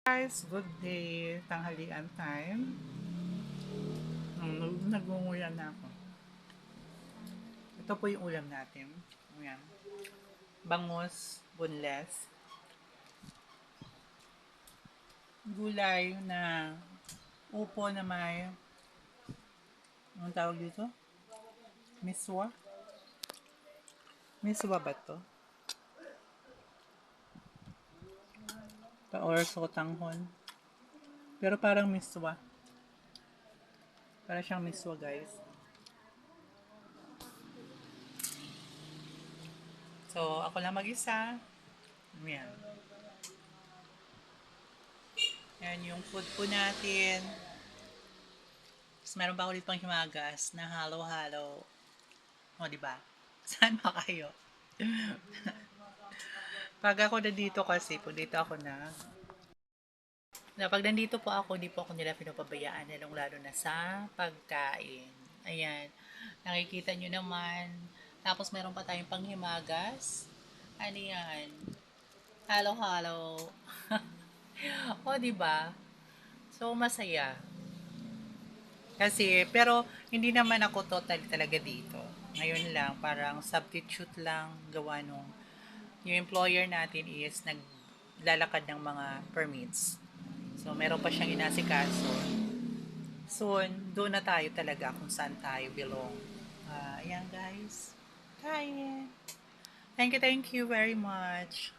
Guys, good day, tanghalian time. Nagunguyan na ako. Ito po yung ulam natin. Ayan. Bangus, boneless. Gulay na upo na may, anong tawag dito? Miswa? Miswa ba to? Or sotanghon. Pero parang miswa. Para siyang miswa, guys. So, ako lang mag-isa. Ayan. Ayan yung food po natin. Tapos meron pa ako dito pang himagas na halo-halo. O, diba? Saan pa kayo? Pag ako nandito kasi, pag dito ako pag nandito po ako, hindi po ako nila pinapabayaan, lalong lalo na sa pagkain. Ayan. Nakikita nyo naman. Tapos meron pa tayong panghimagas. Ano yan? Halo-halo. O, diba? So, masaya. Kasi, pero, hindi naman ako total talaga dito. Ngayon lang, parang substitute lang gawa nung yung employer natin is naglalakad ng mga permits. So, meron pa siyang inasikaso. Soon, doon na tayo talaga kung saan tayo belong. Ayan guys. Hi! Thank you very much.